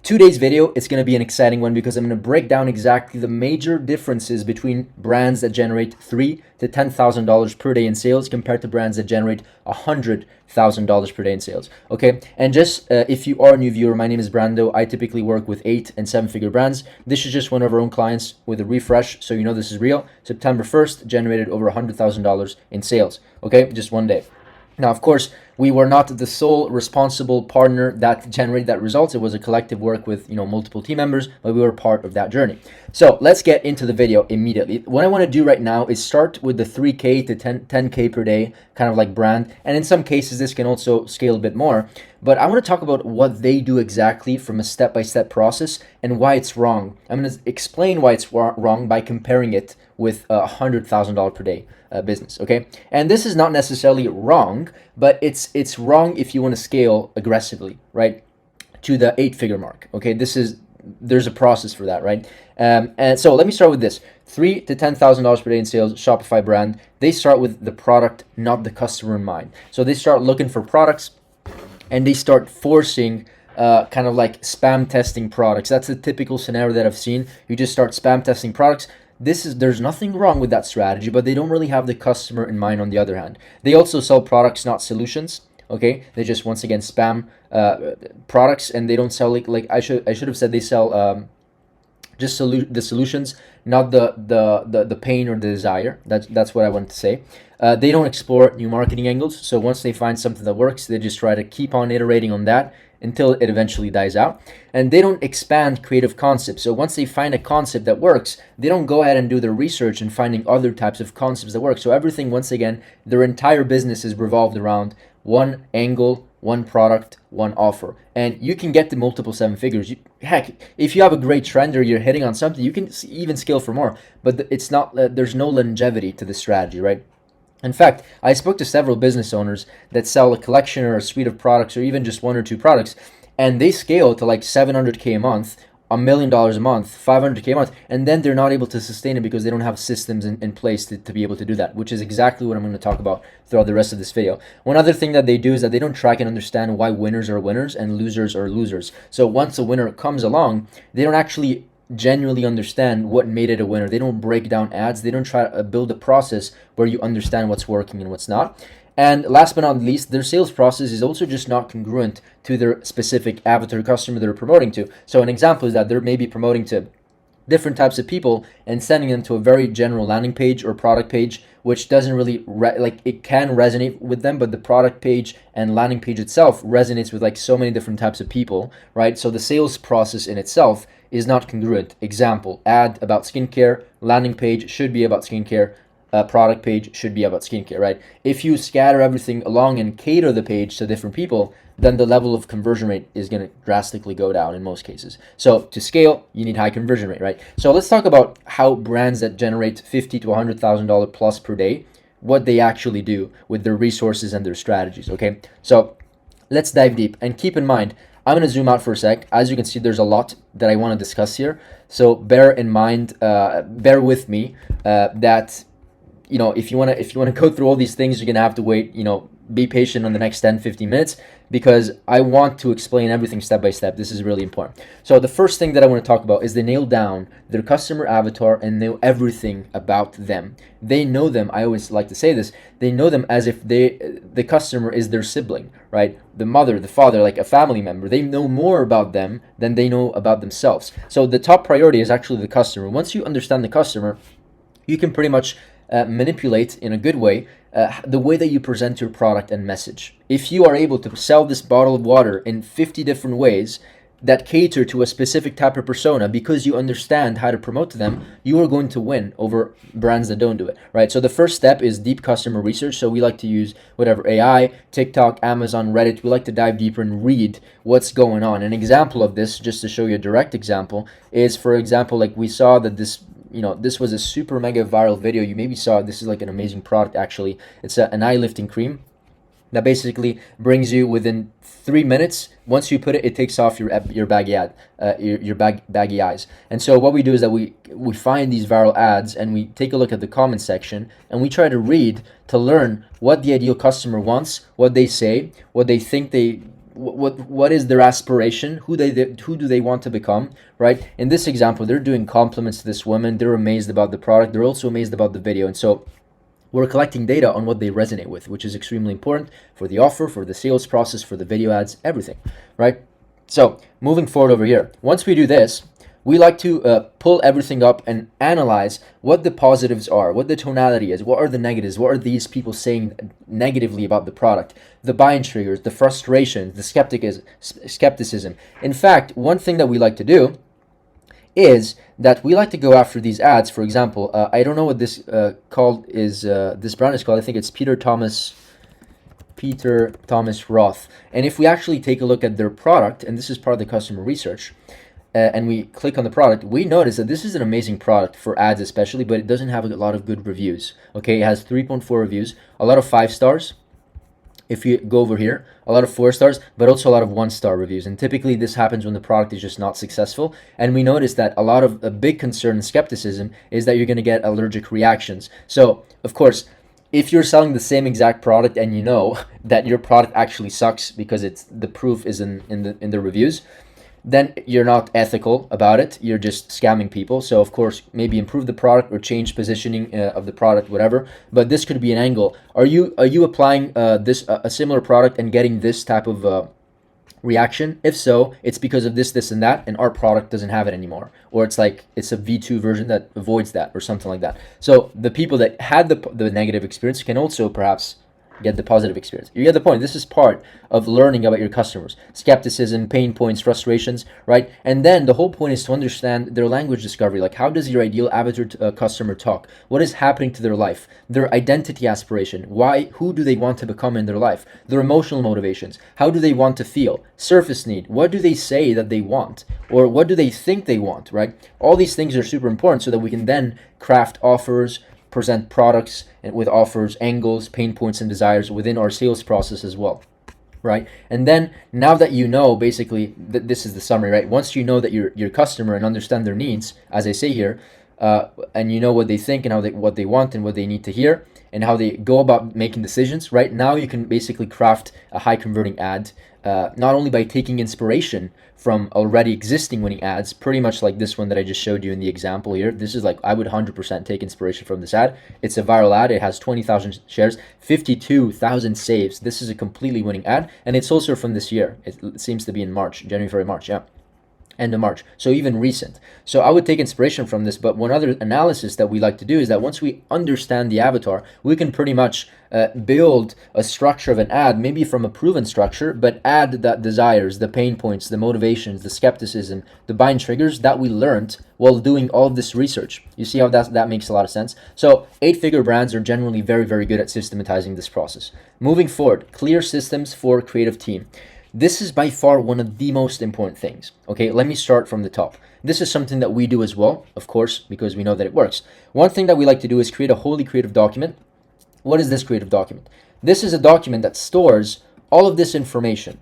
Today's video is going to be an exciting one because I'm going to break down exactly the major differences between brands that generate $3,000 to $10,000 per day in sales compared to brands that generate $100,000 per day in sales. Okay, and just if you are a new viewer, my name is Brando. I typically work with 8 and 7-figure brands. This is just one of our own clients with a refresh, so you know this is real. September 1st generated over $100,000 in sales. Okay, just one day. Now, of course, we were not the sole responsible partner that generated that results. It was a collective work with multiple team members, but we were part of that journey. So let's get into the video immediately. What I want to do right now is start with the 3K to 10K per day kind of like brand. And in some cases, this can also scale a bit more. But I want to talk about what they do exactly from a step-by-step process and why it's wrong. I'm going to explain why it's wrong by comparing it with a $100,000 per day business, okay? And this is not necessarily wrong, but it's wrong if you want to scale aggressively, right, to the 8-figure mark, okay? There's a process for that, right? And so let me start with this: $3,000 to $10,000 per day in sales. Shopify brand, they start with the product, not the customer in mind. So they start looking for products, and they start forcing kind of like spam testing products. That's a typical scenario that I've seen. You just start spam testing products. There's nothing wrong with that strategy, but they don't really have the customer in mind on the other hand. They also sell products, not solutions. Okay, they just once again spam products, and they don't sell like I should have said they sell just the solutions, not the pain or the desire. That's what I wanted to say. They don't explore new marketing angles. So once they find something that works, they just try to keep on iterating on that until it eventually dies out. And they don't expand creative concepts. So once they find a concept that works, they don't go ahead and do their research and finding other types of concepts that work. So everything, once again, their entire business is revolved around one angle, one product, one offer. And you can get to multiple 7 figures. Heck, if you have a great trend or you're hitting on something, you can even scale for more. But it's not, there's no longevity to this strategy, right? In fact, I spoke to several business owners that sell a collection or a suite of products or even just 1 or 2 products, and they scale to like $700K a month, $1 million a month, $500K a month, and then they're not able to sustain it because they don't have systems in place to be able to do that, which is exactly what I'm going to talk about throughout the rest of this video. One other thing that they do is that they don't track and understand why winners are winners and losers are losers. So once a winner comes along, they don't actually genuinely understand what made it a winner. They don't break down ads. They don't try to build a process where you understand what's working and what's not. And last but not least, their sales process is also just not congruent to their specific avatar customer they're promoting to. So an example is that they're maybe promoting to different types of people and sending them to a very general landing page or product page, which doesn't really it can resonate with them, but the product page and landing page itself resonates with like so many different types of people, right? So the sales process in itself is not congruent. Example: ad about skincare, landing page should be about skincare, product page should be about skincare, right? If you scatter everything along and cater the page to different people, then the level of conversion rate is going to drastically go down in most cases. So to scale, you need high conversion rate, right? So let's talk about how brands that generate $50,000 to $100,000 plus per day, what they actually do with their resources and their strategies, okay? So let's dive deep, and keep in mind, I'm going to zoom out for a sec. As you can see, there's a lot that I want to discuss here. So bear in mind, bear with me that if you want to go through all these things, you're going to have to wait, be patient on the next 10-15 minutes, because I want to explain everything step by step. This is really important. So the first thing that I want to talk about is they nail down their customer avatar and know everything about them. They know them. I always like to say this. They know them as if the customer is their sibling, right? The mother, the father, like a family member. They know more about them than they know about themselves. So the top priority is actually the customer. Once you understand the customer, you can pretty much manipulate in a good way the way that you present your product and message. If you are able to sell this bottle of water in 50 different ways that cater to a specific type of persona because you understand how to promote to them, you are going to win over brands that don't do it, right? So the first step is deep customer research. So we like to use whatever AI, TikTok, Amazon, Reddit. We like to dive deeper and read what's going on. An example of this, just to show you a direct example, is, for example, like we saw that this was a super mega viral video. You maybe saw it. This is like an amazing product, actually. It's an eye lifting cream that basically brings you within 3 minutes. Once you put it, it takes off your baggy eyes. And so what we do is that we find these viral ads and we take a look at the comment section and we try to read to learn what the ideal customer wants, what they say, what they think what is their aspiration, who do they want to become, right? In this example, they're doing compliments to this woman, they're amazed about the product, they're also amazed about the video, and so we're collecting data on what they resonate with, which is extremely important for the offer, for the sales process, for the video ads, everything, right? So moving forward over here, once we do this, we like to pull everything up and analyze what the positives are, what the tonality is, what are the negatives, what are these people saying negatively about the product, the buying triggers, the frustrations, the skepticism. In fact, one thing that we like to do is that we like to go after these ads. For example, I don't know what this this brand is called. I think it's Peter Thomas Roth. And if we actually take a look at their product, and this is part of the customer research, and we click on the product, we notice that this is an amazing product for ads especially, but it doesn't have a lot of good reviews. Okay, it has 3.4 reviews, a lot of 5 stars. If you go over here, a lot of 4 stars, but also a lot of 1-star reviews. And typically this happens when the product is just not successful. And we notice that a big concern and skepticism is that you're going to get allergic reactions. So of course, if you're selling the same exact product and you know that your product actually sucks because the proof is in the reviews, then you're not ethical about it. You're just scamming people. So of course, maybe improve the product or change positioning of the product, whatever. But this could be an angle. Are you applying a similar product and getting this type of reaction? If so, it's because of this, and that, and our product doesn't have it anymore. Or it's like it's a V2 version that avoids that or something like that. So the people that had the negative experience can also perhaps get the positive experience. You get the point. This is part of learning about your customers. Skepticism, pain points, frustrations, right? And then the whole point is to understand their language discovery. Like, how does your ideal avatar customer talk? What is happening to their life? Their identity aspiration. Who do they want to become in their life? Their emotional motivations. How do they want to feel? Surface need. What do they say that they want? Or what do they think they want, right? All these things are super important so that we can then craft offers, present products and with offers, angles, pain points, and desires within our sales process as well, right? And then now that you know, basically, this is the summary, right? Once you know that your customer and understand their needs, as I say here, and you know what they think and what they want and what they need to hear and how they go about making decisions, right? Now you can basically craft a high converting ad, not only by taking inspiration from already existing winning ads, pretty much like this one that I just showed you in the example here. This is like, I would 100% take inspiration from this ad. It's a viral ad. It has 20,000 shares, 52,000 saves. This is a completely winning ad. And it's also from this year. It seems to be in March, January, February, March. Yeah. End of March, so even recent. So I would take inspiration from this, but one other analysis that we like to do is that once we understand the avatar, we can pretty much build a structure of an ad, maybe from a proven structure, but add the desires, the pain points, the motivations, the skepticism, the buying triggers that we learned while doing all of this research. You see how that makes a lot of sense? So 8-figure brands are generally very, very good at systematizing this process. Moving forward, clear systems for creative team. This is by far one of the most important things. Okay, let me start from the top. This is something that we do as well, of course, because we know that it works. One thing that we like to do is create a wholly creative document. What is this creative document? This is a document that stores all of this information,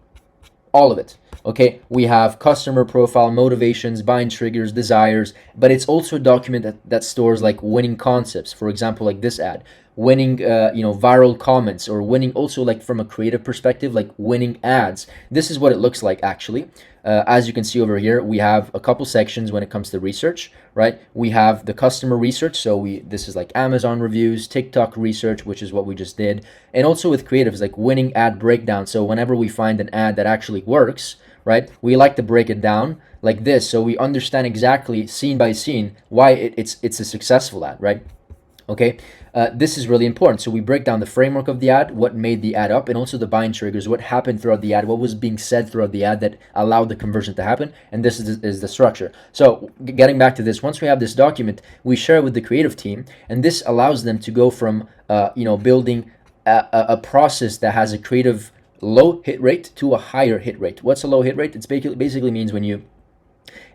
all of it. Okay, we have customer profile, motivations, buying triggers, desires, but it's also a document that stores like winning concepts. For example, like this ad, winning viral comments, or winning also like from a creative perspective, like winning ads. This is what it looks like actually. As you can see over here, we have a couple sections when it comes to research, right? We have the customer research. So this is like Amazon reviews, TikTok research, which is what we just did. And also with creatives, like winning ad breakdown. So whenever we find an ad that actually works, right, we like to break it down like this. So we understand exactly scene by scene why it's a successful ad, right? Okay, this is really important. So we break down the framework of the ad, what made the ad up, and also the buying triggers, what happened throughout the ad, what was being said throughout the ad that allowed the conversion to happen. And this is the structure. So getting back to this, once we have this document, we share it with the creative team, and this allows them to go from building a process that has a creative low hit rate to a higher hit rate. What's a low hit rate? It's basically means when you,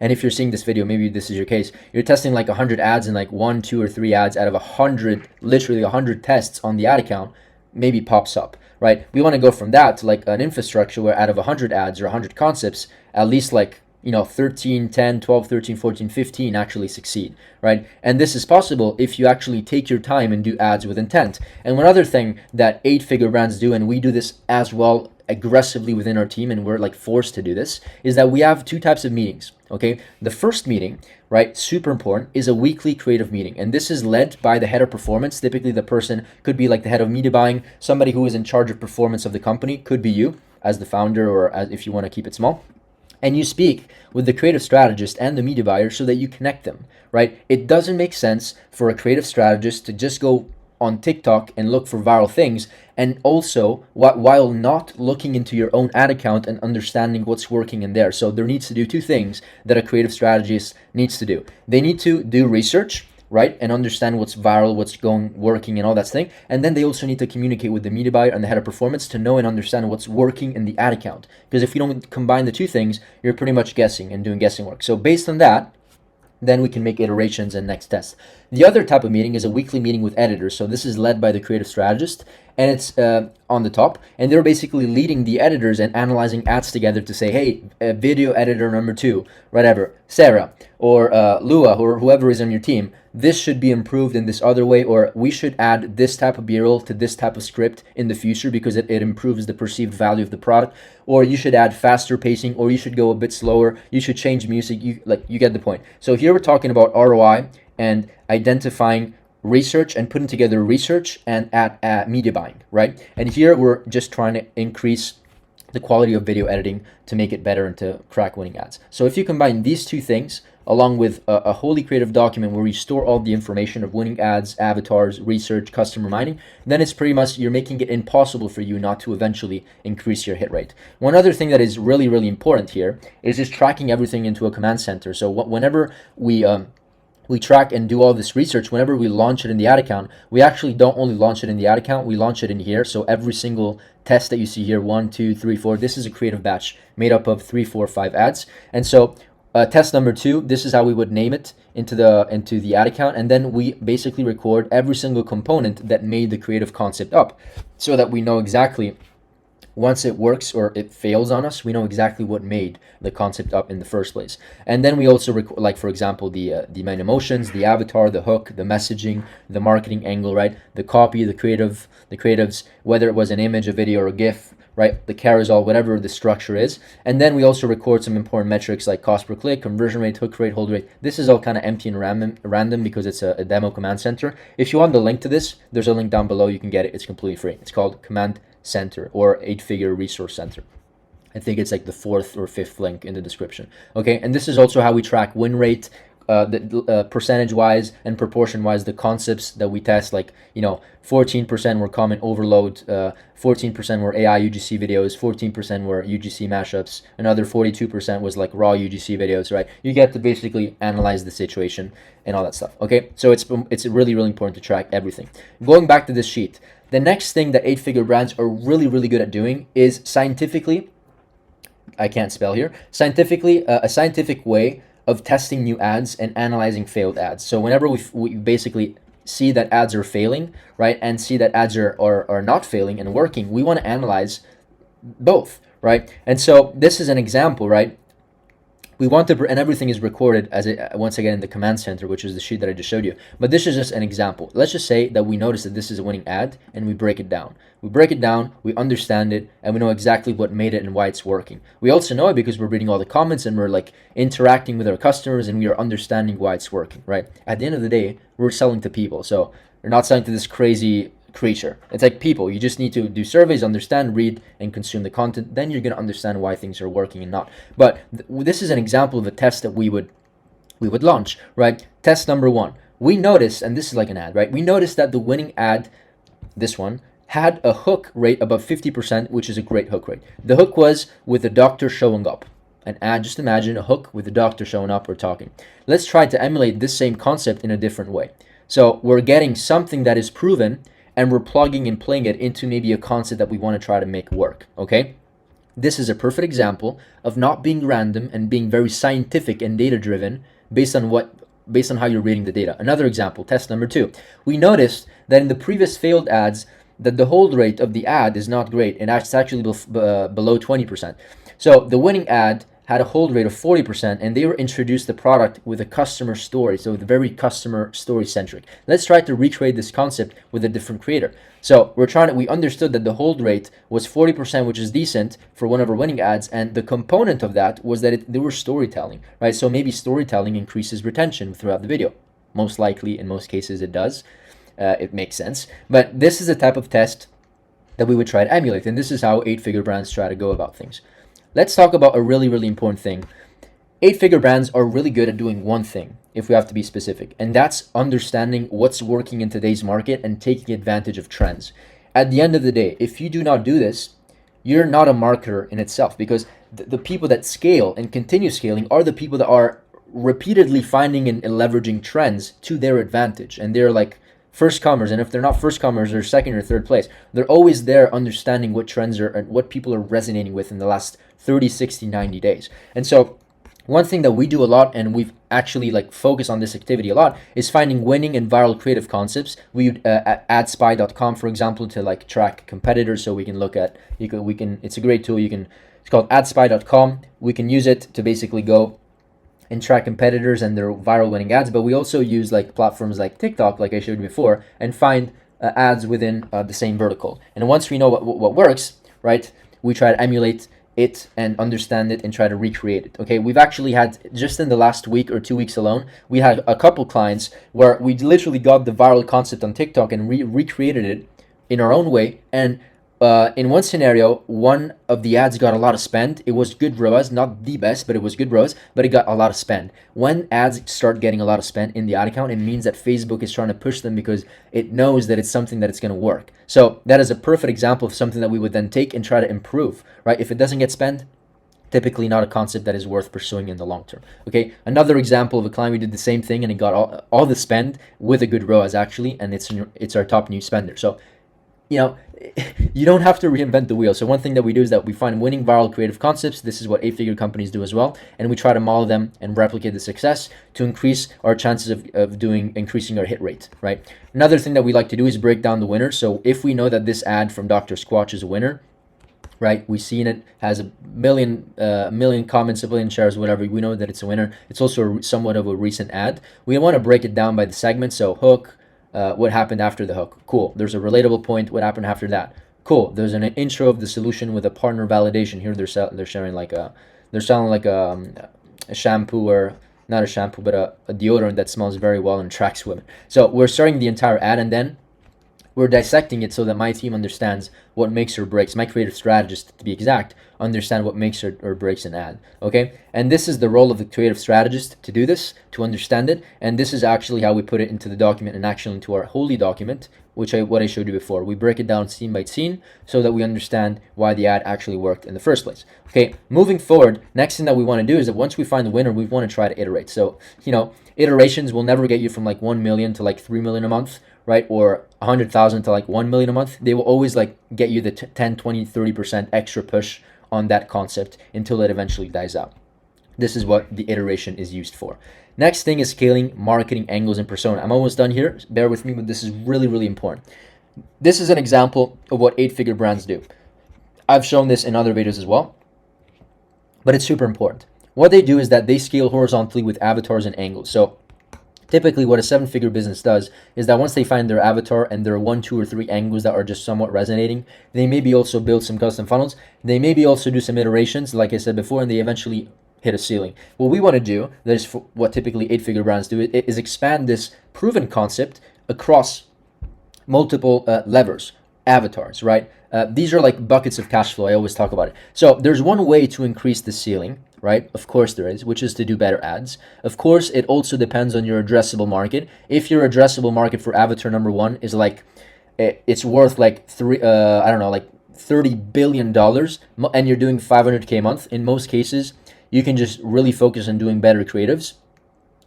and if you're seeing this video, maybe this is your case, you're testing like 100 ads and like 1, 2, or 3 ads out of 100, literally 100 tests on the ad account, maybe pops up, right? We want to go from that to like an infrastructure where out of 100 ads or 100 concepts, at least like 13, 10, 12, 13, 14, 15 actually succeed, right? And this is possible if you actually take your time and do ads with intent. And one other thing that 8-figure brands do, and we do this as well aggressively within our team, and we're like forced to do this, is that we have two types of meetings. Okay, the first meeting, right, super important, is a weekly creative meeting, and this is led by the head of performance. Typically the person could be like the head of media buying, somebody who is in charge of performance of the company, could be you as the founder, or as, if you want to keep it small. And you speak with the creative strategist and the media buyer so that you connect them, right? It doesn't make sense for a creative strategist to just go on TikTok and look for viral things, and also while not looking into your own ad account and understanding what's working in there. So there needs to do two things that a creative strategist needs to do. They need to do research, right, and understand what's viral, what's working, and all that thing. And then they also need to communicate with the media buyer and the head of performance to know and understand what's working in the ad account. Because if you don't combine the two things, you're pretty much guessing and doing guessing work. So based on that, then we can make iterations and next tests. The other type of meeting is a weekly meeting with editors. So this is led by the creative strategist, and it's on the top, and they're basically leading the editors and analyzing ads together to say, hey, video editor number 2, whatever, Sarah or Lua or whoever is on your team, this should be improved in this other way, or we should add this type of B-roll to this type of script in the future because it improves the perceived value of the product, or you should add faster pacing, or you should go a bit slower, you should change music, you get the point. So here we're talking about ROI and identifying research and putting together research and at media buying, right? And here we're just trying to increase the quality of video editing to make it better and to crack winning ads. So if you combine these two things along with a wholly creative document where you store all the information of winning ads, avatars, research, customer mining, then it's pretty much, you're making it impossible for you not to eventually increase your hit rate. One other thing that is really, really important here is just tracking everything into a command center. So whenever we track and do all this research, whenever we launch it in the ad account, we actually don't only launch it in the ad account, we launch it in here. So every single test that you see here, 1, 2, 3, 4, this is a creative batch made up of 3, 4, 5 ads. And so test number 2, this is how we would name it into the ad account. And then we basically record every single component that made the creative concept up so that we know exactly, once it works or it fails on us, we know exactly what made the concept up in the first place. And then we also record, like for example, the main emotions, the avatar, the hook, the messaging, the marketing angle, right? The copy, the creatives, whether it was an image, a video, or a GIF, right? The carousel, whatever the structure is. And then we also record some important metrics like cost per click, conversion rate, hook rate, hold rate. This is all kind of empty and random because it's a demo command center. If you want the link to this, there's a link down below. You can get it. It's completely free. It's called Command Center or 8-figure resource center. I think it's like the 4th or 5th link in the description. Okay, and this is also how we track win rate, percentage wise and proportion wise, the concepts that we test, like 14% were comment overload, 14% were AI UGC videos, 14% were UGC mashups, another 42% was like raw UGC videos, right? You get to basically analyze the situation and all that stuff. Okay, so it's really, really important to track everything. Going back to this sheet, the next thing that 8-figure brands are really, really good at doing is scientifically, I can't spell here, a scientific way of testing new ads and analyzing failed ads. So whenever we basically see that ads are failing, right, and see that ads are not failing and working, we want to analyze both, right? And so this is an example, right? We want to, and everything is recorded once again in the command center, which is the sheet that I just showed you. But this is just an example. Let's just say that we notice that this is a winning ad and we break it down. We break it down, we understand it, and we know exactly what made it and why it's working. We also know it because we're reading all the comments and we're like interacting with our customers and we are understanding why it's working, right? At the end of the day, we're selling to people. So we're not selling to this crazy creature. It's like people. You just need to do surveys, understand, read, and consume the content. Then you're going to understand why things are working and not. But this is an example of a test that we would launch, right? Test number 1. We noticed, and this is like an ad, right? We noticed that the winning ad, this one, had a hook rate above 50%, which is a great hook rate. The hook was with the doctor showing up. An ad, just imagine a hook with the doctor showing up or talking. Let's try to emulate this same concept in a different way. So we're getting something that is proven and we're plugging and playing it into maybe a concept that we want to try to make work, okay? This is a perfect example of not being random and being very scientific and data-driven based on how you're reading the data. Another example, test number 2. We noticed that in the previous failed ads that the hold rate of the ad is not great and it's actually below 20%. So the winning ad had a hold rate of 40%, and they were introduced the product with a customer story, so very customer story centric. Let's try to recreate this concept with a different creator. So we understood that the hold rate was 40%, which is decent for one of our winning ads, and the component of that was that they were storytelling, right? So maybe storytelling increases retention throughout the video. Most likely, in most cases, it does. It makes sense. But this is a type of test that we would try to emulate, and this is how 8-figure brands try to go about things. Let's talk about a really, really important thing. 8-figure brands are really good at doing one thing, if we have to be specific, and that's understanding what's working in today's market and taking advantage of trends. At the end of the day, if you do not do this, you're not a marketer in itself, because the people that scale and continue scaling are the people that are repeatedly finding and leveraging trends to their advantage, and they're like first comers, and if they're not first comers, they're second or third place. They're always there understanding what trends are and what people are resonating with in the last 30, 60, 90 days. And so one thing that we do a lot, and we've actually like focused on this activity a lot, is finding winning and viral creative concepts. We use adspy.com, for example, to like track competitors, so we can look at it's a great tool. It's called adspy.com. We can use it to basically go and track competitors and their viral winning ads, but we also use like platforms like TikTok, like I showed you before, and find ads within the same vertical. And once we know what works, right, we try to emulate it and understand it and try to recreate it. Okay, we've actually had, just in the last week or 2 weeks alone, we had a couple clients where we literally got the viral concept on TikTok and recreated it in our own way. And in one scenario, one of the ads got a lot of spend. It was good ROAS, not the best, but it was good ROAS, but it got a lot of spend. When ads start getting a lot of spend in the ad account, it means that Facebook is trying to push them because it knows that it's something that it's going to work. So that is a perfect example of something that we would then take and try to improve, right? If it doesn't get spend, typically not a concept that is worth pursuing in the long term. Okay, another example of a client, we did the same thing and it got all the spend with a good ROAS actually, and it's our top new spender. So you don't have to reinvent the wheel. So one thing that we do is that we find winning viral creative concepts. This is what 8-figure companies do as well. And we try to model them and replicate the success to increase our chances of increasing our hit rate, right? Another thing that we like to do is break down the winner. So if we know that this ad from Dr. Squatch is a winner, right? We've seen it has a million comments, a million shares, whatever. We know that it's a winner. It's also somewhat of a recent ad. We want to break it down by the segment. So hook, what happened after the hook? Cool. There's a relatable point. What happened after that? Cool. There's an intro of the solution with a partner validation. Here they're selling like a shampoo, or not a shampoo, but a deodorant that smells very well and attracts women. So we're starting the entire ad, and then we're dissecting it so that my team understands what makes or breaks. My creative strategist, to be exact, understand what makes or breaks an ad. Okay, and this is the role of the creative strategist, to do this, to understand it. And this is actually how we put it into the document and actually into our holy document, what I showed you before. We break it down scene by scene so that we understand why the ad actually worked in the first place. Okay, moving forward, next thing that we want to do is that once we find the winner, we want to try to iterate. So iterations will never get you from like 1 million to like 3 million a month, right? Or 100,000 to like 1 million a month. They will always like get you the 10, 20, 30% extra push on that concept until it eventually dies out. This is what the iteration is used for. Next thing is scaling marketing angles and persona. I'm almost done here. Bear with me, but this is really, really important. This is an example of what 8-figure brands do. I've shown this in other videos as well, but it's super important. What they do is that they scale horizontally with avatars and angles. So typically what a 7-figure business does is that once they find their avatar and their 1, 2, or 3 angles that are just somewhat resonating, they maybe also build some custom funnels. They maybe also do some iterations, like I said before, and they eventually hit a ceiling. What we want to do, that is what typically 8-figure brands do, is expand this proven concept across multiple levers, avatars, right? These are like buckets of cash flow. I always talk about it. So there's one way to increase the ceiling, right? Of course there is, which is to do better ads. Of course, it also depends on your addressable market. If your addressable market for avatar number 1 is like, it's worth like $30 billion, and you're doing 500K a month, in most cases, you can just really focus on doing better creatives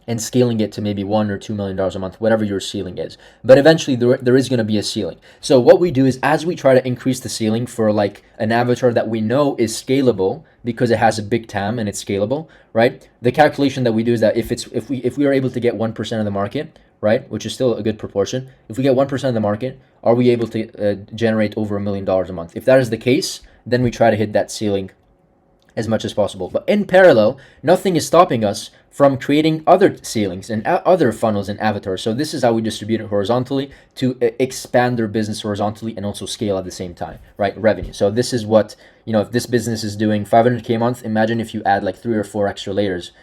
and scaling it to maybe $1 or $2 million a month, whatever your ceiling is. But eventually there is going to be a ceiling. So what we do is, as we try to increase the ceiling for like an avatar that we know is scalable because it has a big TAM and it's scalable, right? The calculation that we do is that if we are able to get 1% of the market, right, which is still a good proportion, if we get 1% of the market, are we able to generate over $1 million a month? If that is the case, then we try to hit that ceiling as much as possible. But in parallel, nothing is stopping us from creating other ceilings and other funnels and avatars. So this is how we distribute it horizontally to expand their business horizontally and also scale at the same time, right? Revenue. So this is what, if this business is doing 500K a month, imagine if you add like 3 or 4 extra layers.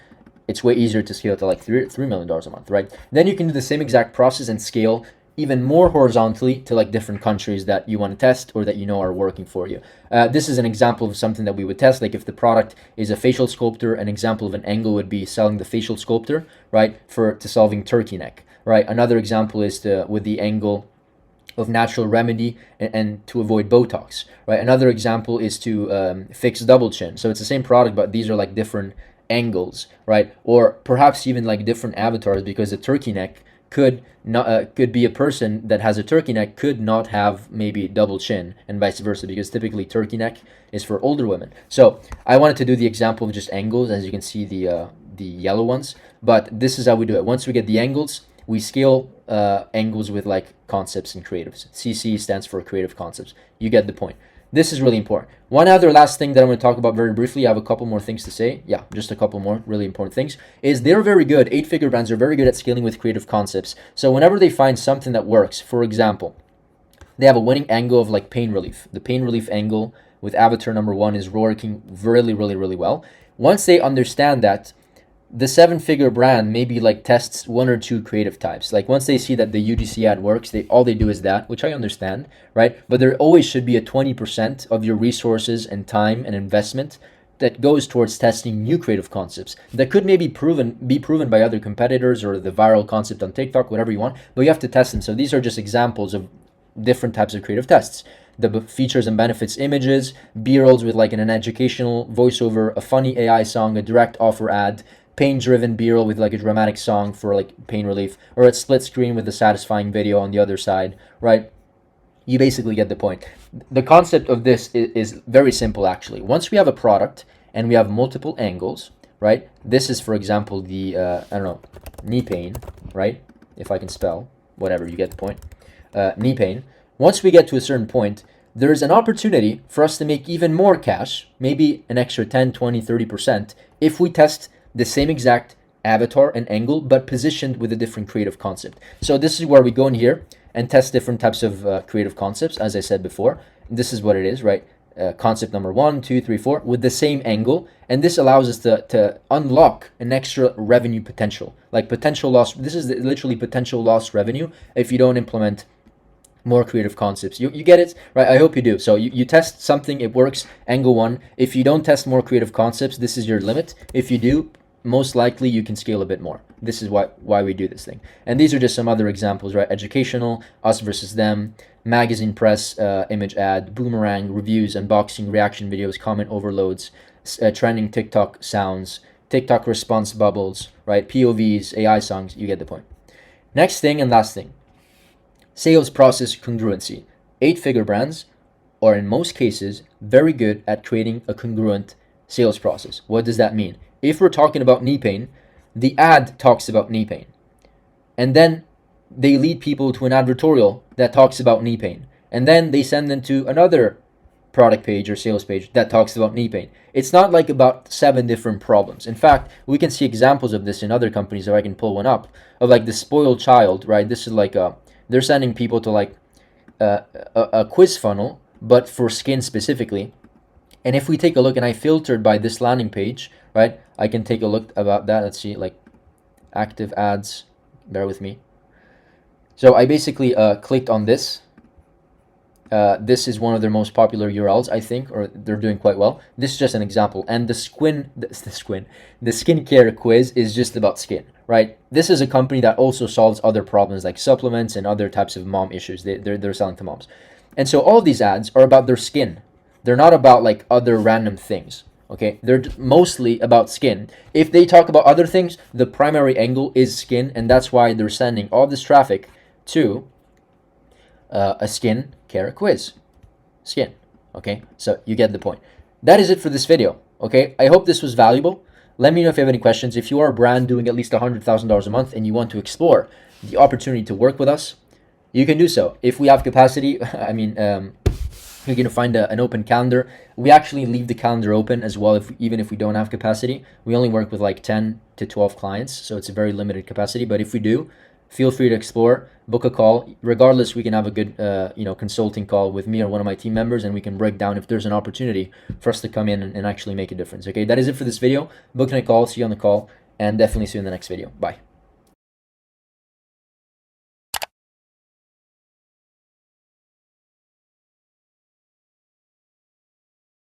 It's way easier to scale to like $3 million a month, right? Then you can do the same exact process and scale even more horizontally to like different countries that you want to test or that are working for you. This is an example of something that we would test. Like if the product is a facial sculptor, an example of an angle would be selling the facial sculptor, right, to solving turkey neck, right? Another example is with the angle of natural remedy and to avoid Botox, right? Another example is to fix double chin. So it's the same product, but these are like different angles, right? Or perhaps even like different avatars, because the turkey neck could be a person that has a turkey neck could not have maybe double chin, and vice versa, because typically turkey neck is for older women. So I wanted to do the example of just angles, as you can see the yellow ones, but this is how we do it. Once we get the angles, we scale angles with like concepts and creatives. CC stands for creative concepts. You get the point. This is really important. One other last thing that I'm going to talk about very briefly, I have a couple more things to say. Yeah, just a couple more really important things, is they're very good. 8-figure brands are very good at scaling with creative concepts. So whenever they find something that works, for example, they have a winning angle of like pain relief. The pain relief angle with avatar number 1 is working really, really, really well. Once they understand that, the 7-figure brand maybe like tests 1 or 2 creative types. Like once they see that the UGC ad works, all they do is that, which I understand, right? But there always should be a 20% of your resources and time and investment that goes towards testing new creative concepts that could maybe be proven by other competitors or the viral concept on TikTok, whatever you want, but you have to test them. So these are just examples of different types of creative tests. The features and benefits images, B-rolls with like an educational voiceover, a funny AI song, a direct offer ad, pain-driven B-roll with like a dramatic song for like pain relief, or a split screen with a satisfying video on the other side, right? You basically get the point. The concept of this is very simple, actually. Once we have a product and we have multiple angles, right? This is, for example, the, knee pain, right? If I can spell, whatever, you get the point. Knee pain. Once we get to a certain point, there's an opportunity for us to make even more cash, maybe an extra 10, 20, 30%, if we test the same exact avatar and angle, but positioned with a different creative concept. So this is where we go in here and test different types of creative concepts, as I said before. This is what it is, right? Concept number 1, 2, 3, 4, with the same angle. And this allows us to unlock an extra revenue potential. Like potential loss, this is literally potential lost revenue if you don't implement more creative concepts. You get it, right? I hope you do. So you test something, it works, angle 1. If you don't test more creative concepts, this is your limit. If you do, most likely you can scale a bit more. This is why we do this thing. And these are just some other examples, right? Educational, us versus them, magazine press, image ad, boomerang, reviews, unboxing, reaction videos, comment overloads, trending TikTok sounds, TikTok response bubbles, right? POVs, AI songs, you get the point. Next thing and last thing, sales process congruency. 8-figure brands are in most cases very good at creating a congruent sales process. What does that mean? If we're talking about knee pain, the ad talks about knee pain. And then they lead people to an advertorial that talks about knee pain. And then they send them to another product page or sales page that talks about knee pain. It's not like about 7 different problems. In fact, we can see examples of this in other companies, if I can pull one up, of like the spoiled child, right? This is like they're sending people to like a quiz funnel, but for skin specifically. And if we take a look, and I filtered by this landing page, right? I can take a look about that. Let's see, like active ads, bear with me. So I basically clicked on this. This is one of their most popular URLs, I think, or they're doing quite well. This is just an example. And the skincare quiz is just about skin, right? This is a company that also solves other problems like supplements and other types of mom issues. They're selling to moms. And so all of these ads are about their skin. They're not about like other random things. Okay, they're mostly about skin. If they talk about other things, the primary angle is skin, and that's why they're sending all this traffic to a skin care quiz. Skin. Okay, so you get the point. That is it for this video. Okay, I hope this was valuable. Let me know if you have any questions. If you are a brand doing at least $100,000 a month and you want to explore the opportunity to work with us, you can do so. If we have capacity, you're going to find an open calendar. We actually leave the calendar open as well, even if we don't have capacity. We only work with like 10 to 12 clients, so it's a very limited capacity. But if we do, feel free to explore, book a call. Regardless, we can have a good consulting call with me or one of my team members, and we can break down if there's an opportunity for us to come in and actually make a difference. Okay, that is it for this video. Book a call, see you on the call, and definitely see you in the next video. Bye.